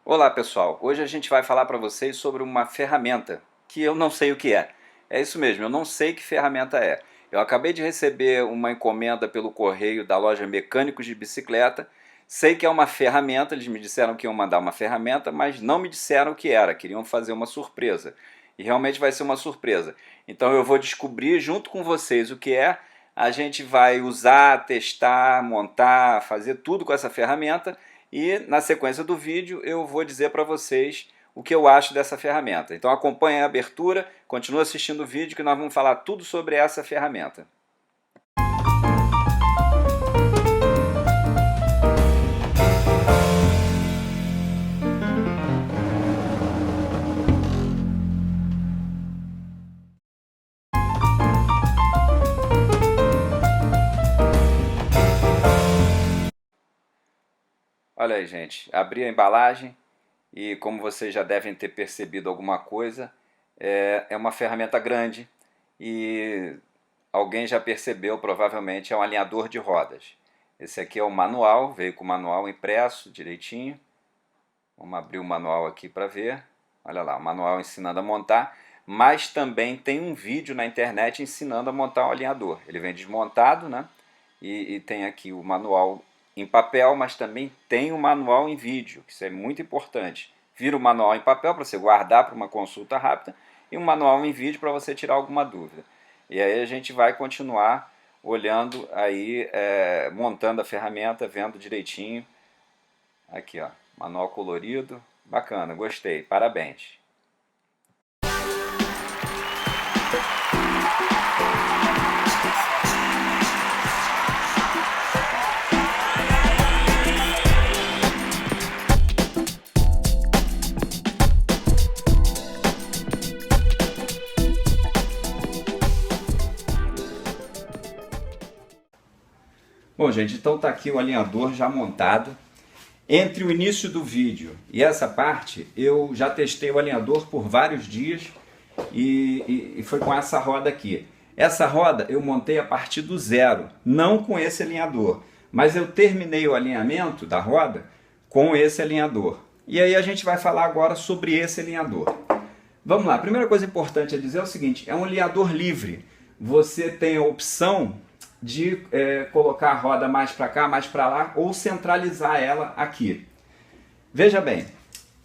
Olá pessoal, hoje a gente vai falar para vocês sobre uma ferramenta que eu não sei o que é. É isso mesmo, eu não sei que ferramenta é. Eu acabei de receber uma encomenda pelo correio da loja Mecânicos de Bicicleta. Sei que é uma ferramenta, eles me disseram que iam mandar uma ferramenta, mas não me disseram o que era, queriam fazer uma surpresa. E realmente vai ser uma surpresa. Então eu vou descobrir junto com vocês o que é. A gente vai usar, testar, montar, fazer tudo com essa ferramenta. E na sequência do vídeo eu vou dizer para vocês o que eu acho dessa ferramenta. Então acompanhe a abertura, continue assistindo o vídeo que nós vamos falar tudo sobre essa ferramenta. Olha aí, gente, abri a embalagem e como vocês já devem ter percebido alguma coisa, é uma ferramenta grande e alguém já percebeu, provavelmente é um alinhador de rodas. Esse aqui é o manual, veio com o manual impresso direitinho. Vamos abrir o manual aqui para ver. Olha lá, o manual ensinando a montar, mas também tem um vídeo na internet ensinando a montar um alinhador. Ele vem desmontado, né? E tem aqui o manual em papel, mas também tem o manual em vídeo, que isso é muito importante. Vira o manual em papel para você guardar para uma consulta rápida e um manual em vídeo para você tirar alguma dúvida. E aí a gente vai continuar olhando aí, montando a ferramenta, vendo direitinho. Aqui ó, manual colorido, bacana, gostei, parabéns. Bom, gente, então tá aqui o alinhador já montado. Entre o início do vídeo e essa parte, eu já testei o alinhador por vários dias e foi com essa roda aqui. Essa roda eu montei a partir do zero, não com esse alinhador, mas eu terminei o alinhamento da roda com esse alinhador. E aí a gente vai falar agora sobre esse alinhador. Vamos lá, a primeira coisa importante a dizer é o seguinte, é um alinhador livre. Você tem a opção de colocar a roda mais para cá, mais para lá, ou centralizar ela aqui. Veja bem,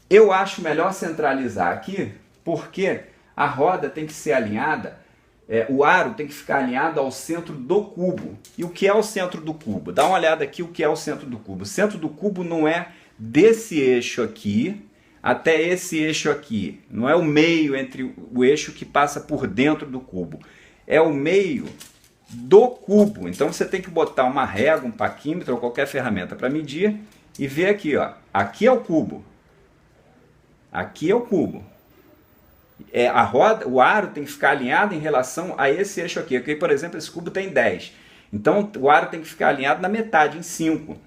eu acho melhor centralizar aqui, porque a roda tem que ser alinhada, o aro tem que ficar alinhado ao centro do cubo. E o que é o centro do cubo? Dá uma olhada aqui o que é o centro do cubo. O centro do cubo não é desse eixo aqui até esse eixo aqui. Não é o meio entre o eixo que passa por dentro do cubo. É o meio do cubo. Então você tem que botar uma régua, um paquímetro ou qualquer ferramenta para medir e ver aqui, ó. Aqui é o cubo. Aqui é o cubo. A roda, o aro tem que ficar alinhado em relação a esse eixo aqui. Aqui, por exemplo, esse cubo tem 10. Então o aro tem que ficar alinhado na metade, em 5.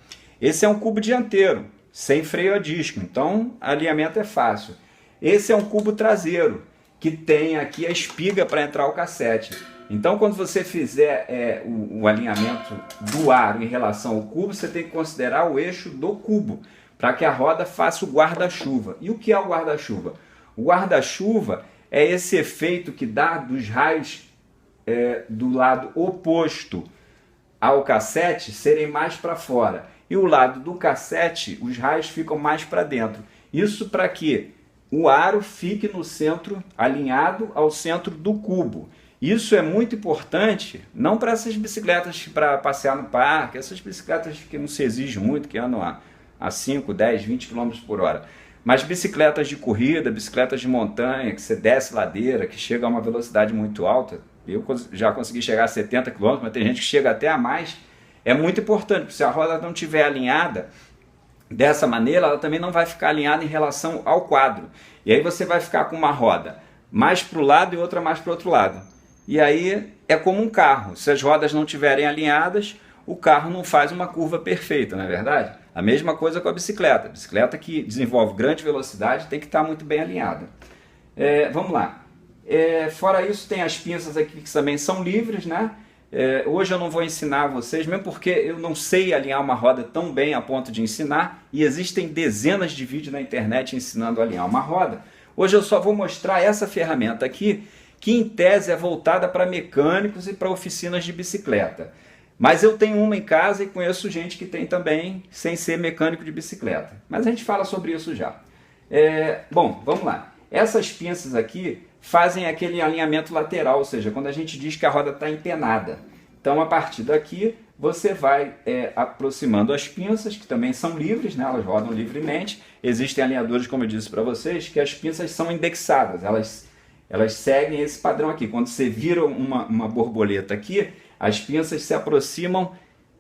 Esse é um cubo dianteiro, sem freio a disco. Então alinhamento é fácil. Esse é um cubo traseiro, que tem aqui a espiga para entrar o cassete. Então, quando você fizer o alinhamento do aro em relação ao cubo, você tem que considerar o eixo do cubo, para que a roda faça o guarda-chuva. E o que é o guarda-chuva? O guarda-chuva é esse efeito que dá dos raios do lado oposto ao cassete serem mais para fora. E o lado do cassete, os raios ficam mais para dentro. Isso para que o aro fique no centro, alinhado ao centro do cubo. Isso é muito importante, não para essas bicicletas para passear no parque, essas bicicletas que não se exige muito, que andam a 5, 10, 20 km por hora. Mas bicicletas de corrida, bicicletas de montanha, que você desce ladeira, que chega a uma velocidade muito alta. Eu já consegui chegar a 70 km, mas tem gente que chega até a mais. É muito importante, porque se a roda não estiver alinhada dessa maneira, ela também não vai ficar alinhada em relação ao quadro. E aí você vai ficar com uma roda mais para o lado e outra mais para o outro lado. E aí é como um carro, se as rodas não estiverem alinhadas, o carro não faz uma curva perfeita, não é verdade? A mesma coisa com a bicicleta. A bicicleta que desenvolve grande velocidade tem que estar muito bem alinhada. Vamos lá. Fora isso, tem as pinças aqui que também são livres, né? Hoje eu não vou ensinar vocês, mesmo porque eu não sei alinhar uma roda tão bem a ponto de ensinar, e existem dezenas de vídeos na internet ensinando a alinhar uma roda. Hoje eu só vou mostrar essa ferramenta aqui, que em tese é voltada para mecânicos e para oficinas de bicicleta. Mas eu tenho uma em casa e conheço gente que tem também, sem ser mecânico de bicicleta. Mas a gente fala sobre isso já. Bom, vamos lá. Essas pinças aqui fazem aquele alinhamento lateral, ou seja, quando a gente diz que a roda está empenada. Então, a partir daqui, você vai aproximando as pinças, que também são livres, né? Elas rodam livremente. Existem alinhadores, como eu disse para vocês, que as pinças são indexadas, elas seguem esse padrão aqui. Quando você vira uma borboleta aqui, as pinças se aproximam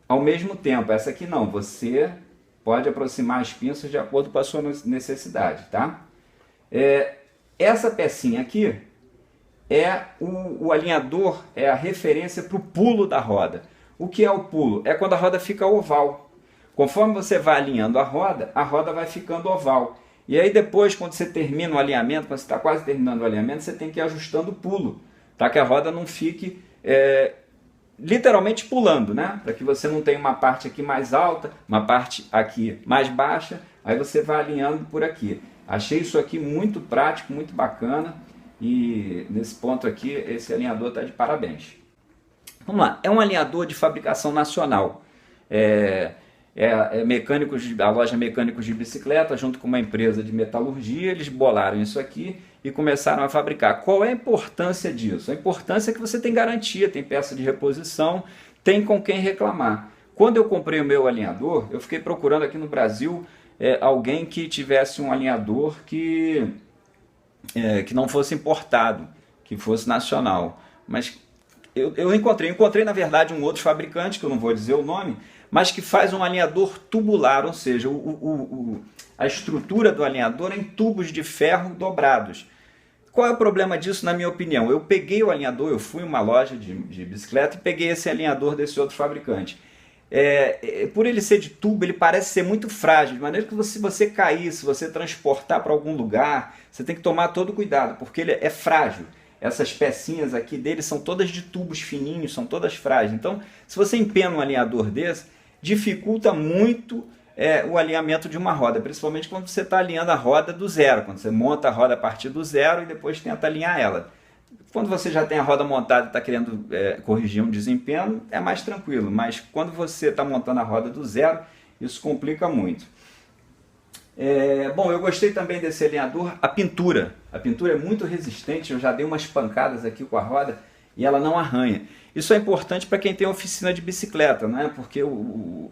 ao mesmo tempo. Essa aqui não, você pode aproximar as pinças de acordo com a sua necessidade, tá? Essa pecinha aqui é o alinhador, é a referência para o pulo da roda. O que é o pulo? É quando a roda fica oval. Conforme você vai alinhando a roda vai ficando oval. E aí depois, quando você termina o alinhamento, quando você está quase terminando o alinhamento, você tem que ir ajustando o pulo, tá? Que a roda não fique literalmente pulando, né? Para que você não tenha uma parte aqui mais alta, uma parte aqui mais baixa, aí você vai alinhando por aqui. Achei isso aqui muito prático, muito bacana, e nesse ponto aqui, esse alinhador está de parabéns. Vamos lá, é um alinhador de fabricação nacional. A loja Mecânicos de Bicicleta, junto com uma empresa de metalurgia, eles bolaram isso aqui e começaram a fabricar. Qual é a importância disso? A importância é que você tem garantia, tem peça de reposição, tem com quem reclamar. Quando eu comprei o meu alinhador, eu fiquei procurando aqui no Brasil alguém que tivesse um alinhador que não fosse importado, que fosse nacional. Mas eu encontrei na verdade um outro fabricante, que eu não vou dizer o nome, mas que faz um alinhador tubular, ou seja, a estrutura do alinhador é em tubos de ferro dobrados. Qual é o problema disso, na minha opinião? Eu peguei o alinhador, eu fui em uma loja de bicicleta e peguei esse alinhador desse outro fabricante. Por ele ser de tubo, ele parece ser muito frágil, de maneira que se você cair, se você transportar para algum lugar, você tem que tomar todo cuidado, porque ele é frágil. Essas pecinhas aqui dele são todas de tubos fininhos, são todas frágeis. Então, se você empena um alinhador desse, dificulta muito o alinhamento de uma roda, principalmente quando você está alinhando a roda do zero, quando você monta a roda a partir do zero e depois tenta alinhar ela. Quando você já tem a roda montada e está querendo corrigir um desempenho, é mais tranquilo, mas quando você está montando a roda do zero, isso complica muito. Bom, eu gostei também desse alinhador, a pintura é muito resistente, eu já dei umas pancadas aqui com a roda e ela não arranha. Isso é importante para quem tem oficina de bicicleta, né? Porque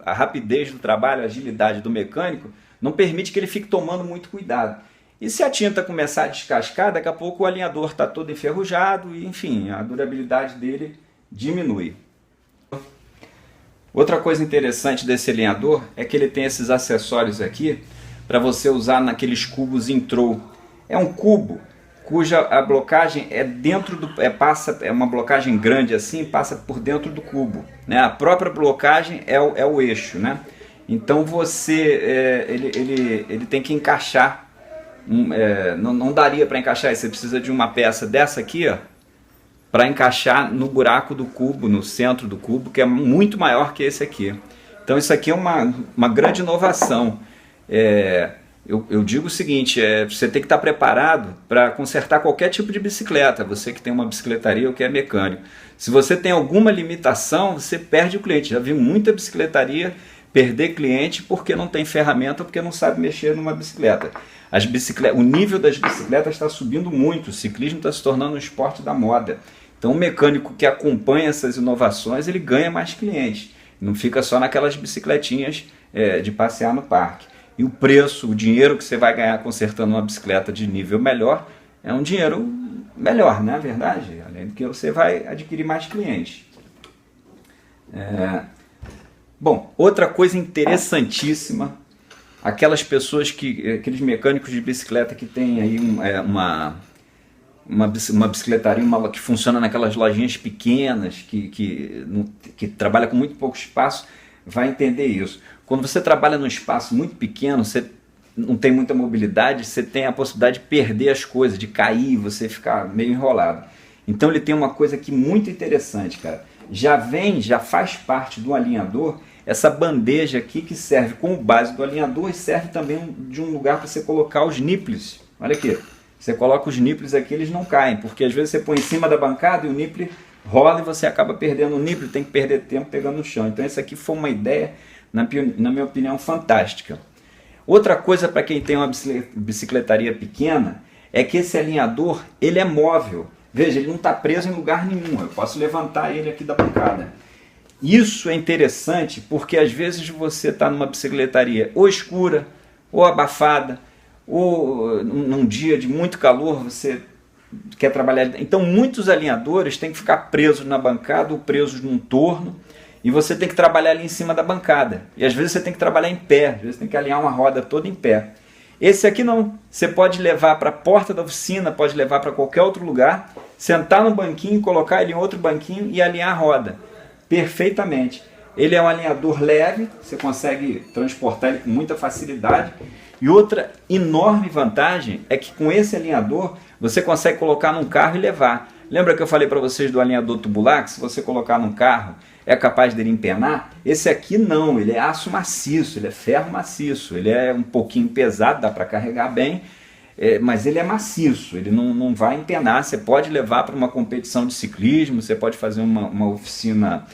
a rapidez do trabalho, a agilidade do mecânico não permite que ele fique tomando muito cuidado. E se a tinta começar a descascar, daqui a pouco o alinhador está todo enferrujado e, enfim, a durabilidade dele diminui. Outra coisa interessante desse alinhador é que ele tem esses acessórios aqui para você usar naqueles cubos Introw. É um cubo cuja a blocagem é dentro do... é uma blocagem grande assim, passa por dentro do cubo, né? A própria blocagem é o eixo, né? Então ele tem que encaixar. Não daria para encaixar isso, você precisa de uma peça dessa aqui, ó, para encaixar no buraco do cubo, no centro do cubo, que é muito maior que esse aqui. Então isso aqui é uma grande inovação. Eu digo o seguinte, você tem que estar preparado para consertar qualquer tipo de bicicleta, você que tem uma bicicletaria ou que é mecânico. Se você tem alguma limitação, você perde o cliente. Já vi muita bicicletaria perder cliente porque não tem ferramenta ou porque não sabe mexer numa bicicleta. O nível das bicicletas está subindo muito, o ciclismo está se tornando um esporte da moda. Então o mecânico que acompanha essas inovações, ele ganha mais clientes. Não fica só naquelas bicicletinhas de passear no parque. E o preço, o dinheiro que você vai ganhar consertando uma bicicleta de nível melhor, é um dinheiro melhor, não é verdade? Além do que você vai adquirir mais clientes. Bom, outra coisa interessantíssima, aquelas aqueles mecânicos de bicicleta que tem aí uma bicicletaria que funciona naquelas lojinhas pequenas, que trabalha com muito pouco espaço, vai entender isso. Quando você trabalha num espaço muito pequeno, você não tem muita mobilidade, você tem a possibilidade de perder as coisas, de cair, você ficar meio enrolado. Então ele tem uma coisa aqui muito interessante, cara. já faz parte do alinhador essa bandeja aqui que serve como base do alinhador e serve também de um lugar para você colocar os nipples. Olha aqui, você coloca os nipples aqui, eles não caem, porque às vezes você põe em cima da bancada e o nipple rola e você acaba perdendo o nipple, tem que perder tempo pegando no chão. Então essa aqui foi uma ideia, na minha opinião, fantástica. Outra coisa para quem tem uma bicicletaria pequena é que esse alinhador, ele é móvel. Veja, ele não está preso em lugar nenhum, eu posso levantar ele aqui da bancada. Isso é interessante porque às vezes você está numa bicicletaria ou escura, ou abafada, ou num dia de muito calor você quer trabalhar. Então muitos alinhadores têm que ficar presos na bancada ou presos num torno e você tem que trabalhar ali em cima da bancada. E às vezes você tem que trabalhar em pé, às vezes tem que alinhar uma roda toda em pé. Esse aqui não, você pode levar para a porta da oficina, pode levar para qualquer outro lugar, sentar no banquinho, colocar ele em outro banquinho e alinhar a roda perfeitamente. Ele é um alinhador leve, você consegue transportar ele com muita facilidade. E outra enorme vantagem é que com esse alinhador você consegue colocar num carro e levar. Lembra que eu falei para vocês do alinhador tubular, que se você colocar num carro é capaz dele empenar? Esse aqui não, ele é aço maciço, ele é ferro maciço, ele é um pouquinho pesado, dá para carregar bem, mas ele é maciço, ele não vai empenar. Você pode levar para uma competição de ciclismo, você pode fazer uma oficina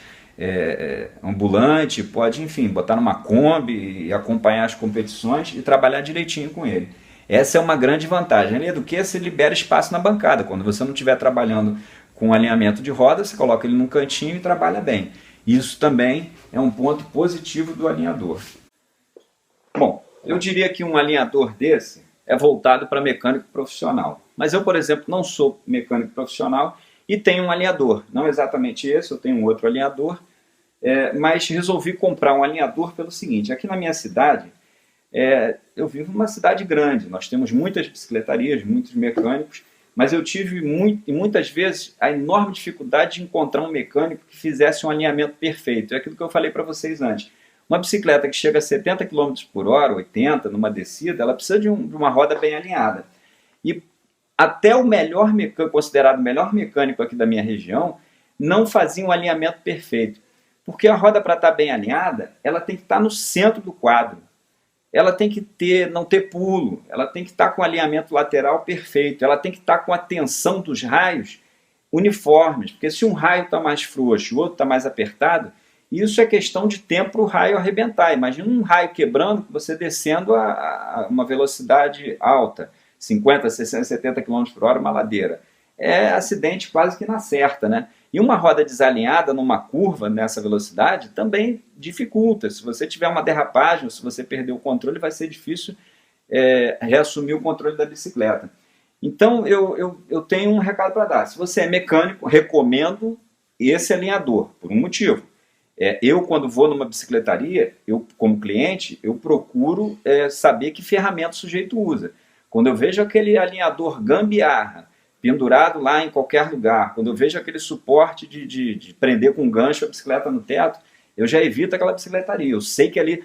ambulante, pode, enfim, botar numa Kombi e acompanhar as competições e trabalhar direitinho com ele. Essa é uma grande vantagem. Além do que, você libera espaço na bancada. Quando você não estiver trabalhando com alinhamento de roda, você coloca ele num cantinho e trabalha bem. Isso também é um ponto positivo do alinhador. Bom, eu diria que um alinhador desse é voltado para mecânico profissional. Mas eu, por exemplo, não sou mecânico profissional e tenho um alinhador. Não exatamente esse, eu tenho um outro alinhador, mas resolvi comprar um alinhador pelo seguinte: aqui na minha cidade, eu vivo numa cidade grande, nós temos muitas bicicletarias, muitos mecânicos, mas eu tive muitas vezes a enorme dificuldade de encontrar um mecânico que fizesse um alinhamento perfeito. É aquilo que eu falei para vocês antes. Uma bicicleta que chega a 70 km por hora, 80 numa descida, ela precisa de uma roda bem alinhada. E até o melhor mecânico, considerado o melhor mecânico aqui da minha região, não fazia um alinhamento perfeito. Porque a roda, para estar bem alinhada, ela tem que estar no centro do quadro. Ela tem que não ter pulo, ela tem que estar com o alinhamento lateral perfeito, ela tem que estar com a tensão dos raios uniformes, porque se um raio está mais frouxo e o outro está mais apertado, isso é questão de tempo para o raio arrebentar. Imagina um raio quebrando, você descendo a uma velocidade alta, 50, 60, 70 km por hora, uma ladeira. É acidente quase que na certa, né? E uma roda desalinhada numa curva nessa velocidade também dificulta. Se você tiver uma derrapagem, ou se você perder o controle, vai ser difícil reassumir o controle da bicicleta. Então eu tenho um recado para dar. Se você é mecânico, recomendo esse alinhador, por um motivo. Eu, quando vou numa bicicletaria, como cliente, eu procuro saber que ferramenta o sujeito usa. Quando eu vejo aquele alinhador gambiarra, pendurado lá em qualquer lugar, quando eu vejo aquele suporte de prender com gancho a bicicleta no teto, eu já evito aquela bicicletaria. Eu sei que ali,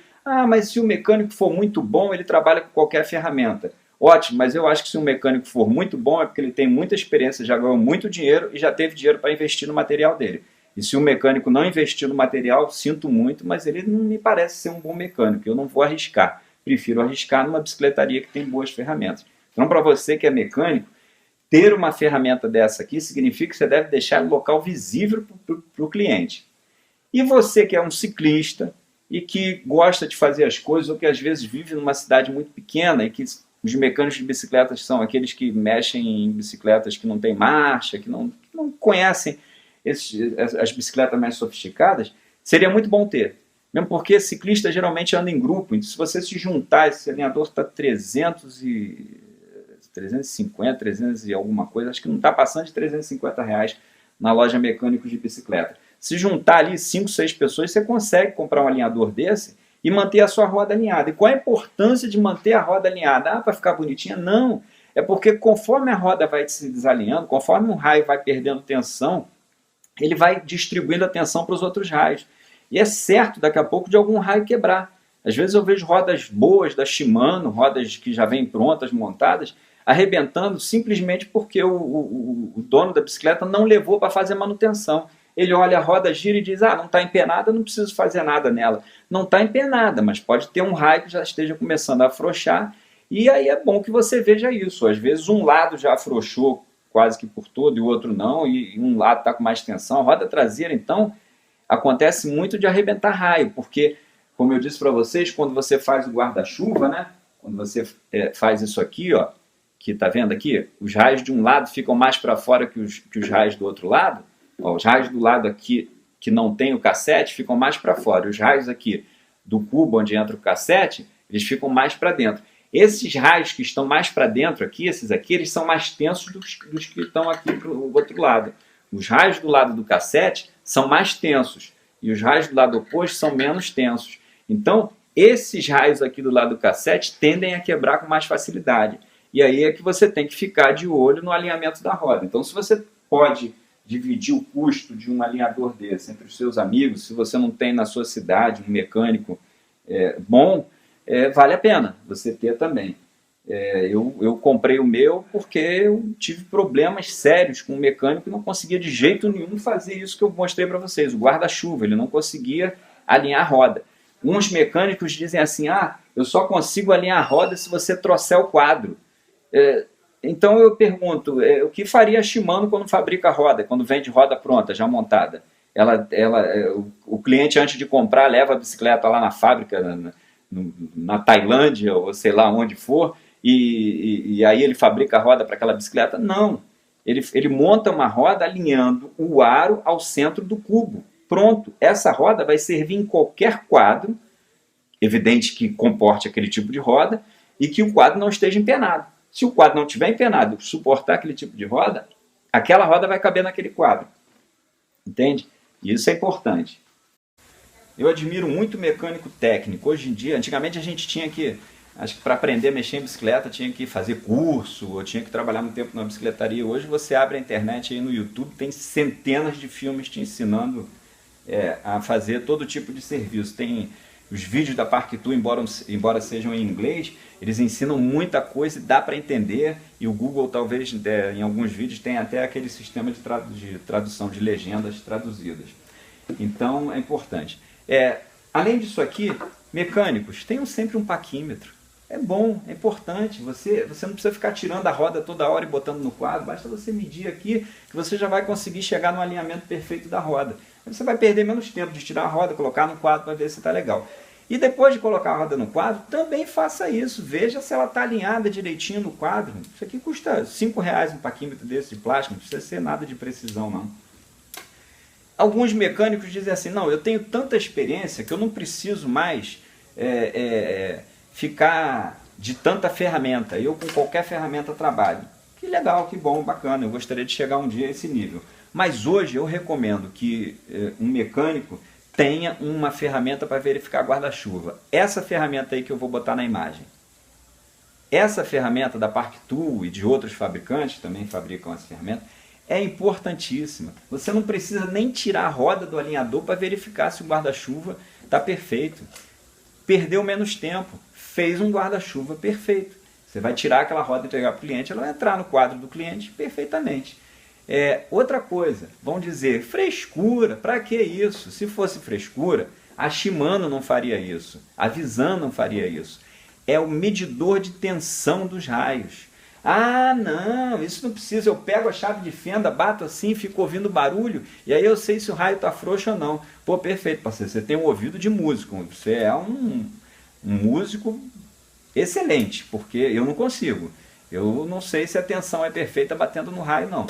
mas se o mecânico for muito bom, ele trabalha com qualquer ferramenta. Ótimo, mas eu acho que se um mecânico for muito bom é porque ele tem muita experiência, já ganhou muito dinheiro e já teve dinheiro para investir no material dele. E se o mecânico não investir no material, sinto muito, mas ele não me parece ser um bom mecânico. Eu não vou arriscar. Prefiro arriscar numa bicicletaria que tem boas ferramentas. Então, para você que é mecânico, ter uma ferramenta dessa aqui significa que você deve deixar o local visível para o cliente. E você que é um ciclista e que gosta de fazer as coisas, ou que às vezes vive numa cidade muito pequena e que os mecânicos de bicicletas são aqueles que mexem em bicicletas que não têm marcha, que não conhecem as bicicletas mais sofisticadas, seria muito bom ter. Mesmo porque ciclista geralmente anda em grupo, então se você se juntar, esse alinhador está 350, 300 e alguma coisa, acho que não está passando de R$350 na loja Mecânicos de Bicicleta. Se juntar ali 5, 6 pessoas, você consegue comprar um alinhador desse e manter a sua roda alinhada. E qual a importância de manter a roda alinhada? Para ficar bonitinha? Não. É porque conforme a roda vai se desalinhando, conforme um raio vai perdendo tensão, ele vai distribuindo a tensão para os outros raios. E é certo daqui a pouco de algum raio quebrar. Às vezes eu vejo rodas boas da Shimano, rodas que já vêm prontas, montadas, arrebentando simplesmente porque o dono da bicicleta não levou para fazer manutenção. Ele olha a roda, gira e diz, ah, não está empenada, não preciso fazer nada nela. Não está empenada, mas pode ter um raio que já esteja começando a afrouxar, e aí é bom que você veja isso. Às vezes um lado já afrouxou quase que por todo e o outro não, e um lado está com mais tensão. A roda traseira, então, acontece muito de arrebentar raio, porque, como eu disse para vocês, quando você faz o guarda-chuva, né? Quando você faz isso aqui, ó, que tá vendo aqui, os raios de um lado ficam mais para fora que os raios do outro lado. Ó, os raios do lado aqui que não tem o cassete ficam mais para fora. Os raios aqui do cubo onde entra o cassete, eles ficam mais para dentro. Esses raios que estão mais para dentro aqui, esses aqui, eles são mais tensos dos que estão aqui pro outro lado. Os raios do lado do cassete são mais tensos e os raios do lado oposto são menos tensos. Então, esses raios aqui do lado do cassete tendem a quebrar com mais facilidade. E aí é que você tem que ficar de olho no alinhamento da roda. Então, se você pode dividir o custo de um alinhador desse entre os seus amigos, se você não tem na sua cidade um mecânico bom, vale a pena você ter também. Eu comprei o meu porque eu tive problemas sérios com o mecânico e não conseguia de jeito nenhum fazer isso que eu mostrei para vocês, o guarda-chuva, ele não conseguia alinhar a roda. Uns mecânicos dizem assim, ah, eu só consigo alinhar a roda se você trouxer o quadro. Então eu pergunto, o que faria a Shimano quando fabrica a roda, quando vende roda pronta, já montada? O cliente, antes de comprar, leva a bicicleta lá na fábrica, na Tailândia, ou sei lá onde for, e aí ele fabrica a roda para aquela bicicleta? Não. Ele monta uma roda alinhando o aro ao centro do cubo. Pronto. Essa roda vai servir em qualquer quadro, evidente que comporte aquele tipo de roda, e que o quadro não esteja empenado. Se o quadro não estiver empenado e suportar aquele tipo de roda, aquela roda vai caber naquele quadro. Entende? E isso é importante. Eu admiro muito mecânico técnico. Hoje em dia, antigamente a gente tinha que, acho que para aprender a mexer em bicicleta, tinha que fazer curso, ou tinha que trabalhar muito tempo na bicicletaria. Hoje você abre a internet aí no YouTube, tem centenas de filmes te ensinando a fazer todo tipo de serviço. Tem os vídeos da Park-Two, embora sejam em inglês, eles ensinam muita coisa e dá para entender. E o Google, talvez, em alguns vídeos, tem até aquele sistema de tradução de legendas traduzidas. Então, é importante. Além disso aqui, mecânicos, tenham sempre um paquímetro. É bom, é importante. Você não precisa ficar tirando a roda toda hora e botando no quadro. Basta você medir aqui que você já vai conseguir chegar no alinhamento perfeito da roda. Você vai perder menos tempo de tirar a roda, colocar no quadro para ver se está legal. E depois de colocar a roda no quadro, também faça isso. Veja se ela está alinhada direitinho no quadro. Isso aqui custa R$5 um paquímetro desse de plástico. Não precisa ser nada de precisão, não. Alguns mecânicos dizem assim, não, eu tenho tanta experiência que eu não preciso mais ficar de tanta ferramenta. Eu com qualquer ferramenta trabalho. Que legal, que bom, bacana. Eu gostaria de chegar um dia a esse nível. Mas hoje eu recomendo que um mecânico tenha uma ferramenta para verificar guarda-chuva. Essa ferramenta aí que eu vou botar na imagem. Essa ferramenta da Park-Two e de outros fabricantes, também fabricam essa ferramenta, é importantíssima. Você não precisa nem tirar a roda do alinhador para verificar se o guarda-chuva está perfeito. Perdeu menos tempo, fez um guarda-chuva perfeito. Você vai tirar aquela roda e entregar para o cliente, ela vai entrar no quadro do cliente perfeitamente. Outra coisa, vão dizer, frescura, para que isso? Se fosse frescura, a Shimano não faria isso, a Visan não faria isso. É o medidor de tensão dos raios. Ah, não, isso não precisa, eu pego a chave de fenda, bato assim, fico ouvindo barulho, e aí eu sei se o raio está frouxo ou não. Pô, perfeito, parceiro, você tem um ouvido de músico, você é um músico excelente, porque eu não consigo. Eu não sei se a tensão é perfeita batendo no raio, não.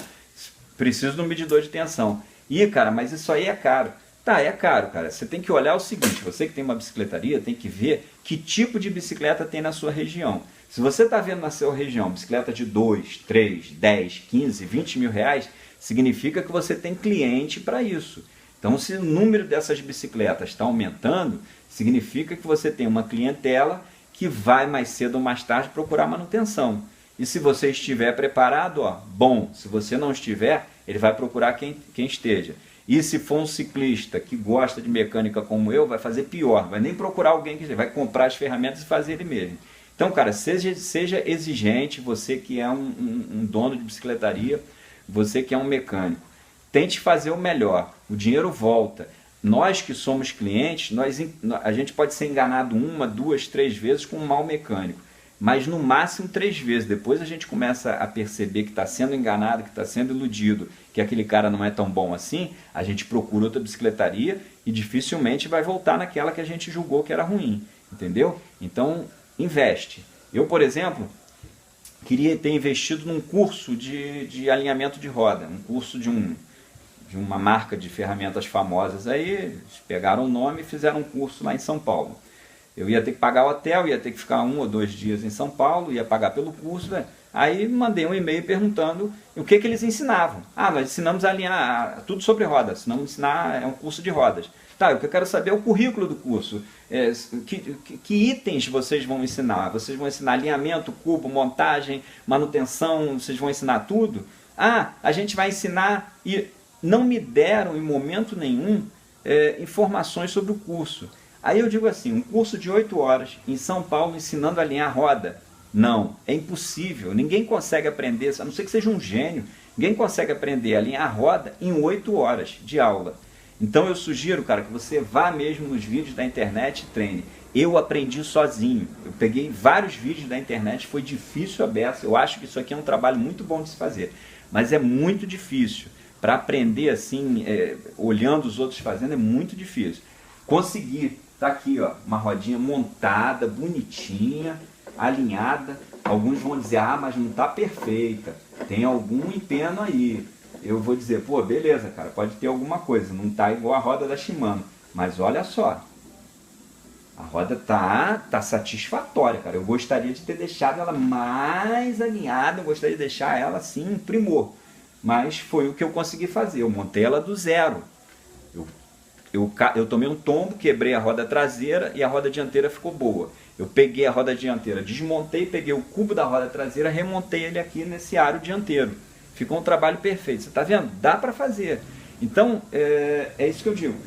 Preciso de um medidor de tensão. Ih, cara, mas isso aí é caro. Tá, é caro, cara. Você tem que olhar o seguinte, você que tem uma bicicletaria, tem que ver que tipo de bicicleta tem na sua região. Se você está vendo na sua região bicicleta de 2, 3, 10, 15, 20 mil reais, significa que você tem cliente para isso. Então, se o número dessas bicicletas está aumentando, significa que você tem uma clientela que vai mais cedo ou mais tarde procurar manutenção. E se você estiver preparado, bom. Se você não estiver, ele vai procurar quem esteja. E se for um ciclista que gosta de mecânica como eu, vai fazer pior. Vai nem procurar alguém que vai comprar as ferramentas e fazer ele mesmo. Então, cara, seja exigente, você que é um dono de bicicletaria, você que é um mecânico. tente fazer o melhor, o dinheiro volta. Nós que somos clientes, a gente pode ser enganado 1, 2, 3 vezes com um mal mecânico, mas no máximo 3 vezes. Depois a gente começa a perceber que está sendo enganado, que está sendo iludido, que aquele cara não é tão bom assim, a gente procura outra bicicletaria e dificilmente vai voltar naquela que a gente julgou que era ruim, entendeu? Então, investe. Eu, por exemplo, queria ter investido num curso de alinhamento de roda, um curso de uma marca de ferramentas famosas. Aí eles pegaram o nome e fizeram um curso lá em São Paulo. Eu ia ter que pagar o hotel, ia ter que ficar 1 ou 2 dias em São Paulo, ia pagar pelo curso, né? Aí mandei um e-mail perguntando o que eles ensinavam. Ah, nós ensinamos a alinhar tudo sobre rodas, ensinamos a ensinar, é um curso de rodas. Tá, o que eu quero saber é o currículo do curso. Que itens vocês vão ensinar? Vocês vão ensinar alinhamento, cubo, montagem, manutenção, vocês vão ensinar tudo? Ah, a gente vai ensinar... E não me deram em momento nenhum informações sobre o curso. Aí eu digo assim, um curso de 8 horas em São Paulo ensinando a alinhar roda. Não, é impossível. Ninguém consegue aprender, a não ser que seja um gênio, ninguém consegue aprender a alinhar roda em 8 horas de aula. Então eu sugiro, cara, que você vá mesmo nos vídeos da internet e treine. Eu aprendi sozinho. Eu peguei vários vídeos da internet, foi difícil a beça. Eu acho que isso aqui é um trabalho muito bom de se fazer, mas é muito difícil. Para aprender assim, olhando os outros fazendo, é muito difícil. Conseguir, tá aqui, ó, uma rodinha montada, bonitinha, alinhada. Alguns vão dizer, ah, mas não está perfeita, tem algum empeno aí. Eu vou dizer, pô, beleza, cara, pode ter alguma coisa, não está igual a roda da Shimano. Mas olha só, a roda tá satisfatória, cara. Eu gostaria de ter deixado ela mais alinhada, eu gostaria de deixar ela assim, um primor. Mas foi o que eu consegui fazer, eu montei ela do zero. Eu tomei um tombo, quebrei a roda traseira e a roda dianteira ficou boa. Eu peguei a roda dianteira, desmontei, peguei o cubo da roda traseira, remontei ele aqui nesse aro dianteiro. Ficou um trabalho perfeito. Você está vendo? Dá para fazer. Então, é isso que eu digo.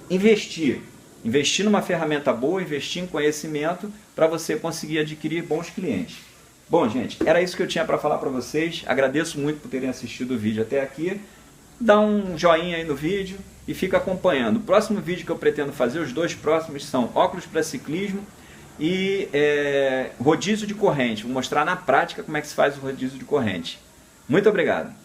Investir. Investir numa ferramenta boa, investir em conhecimento para você conseguir adquirir bons clientes. Bom, gente, era isso que eu tinha para falar para vocês. Agradeço muito por terem assistido o vídeo até aqui. Dá um joinha aí no vídeo e fica acompanhando. O próximo vídeo que eu pretendo fazer, os 2 próximos, são óculos para ciclismo e rodízio de corrente. Vou mostrar na prática como é que se faz o rodízio de corrente. Muito obrigado.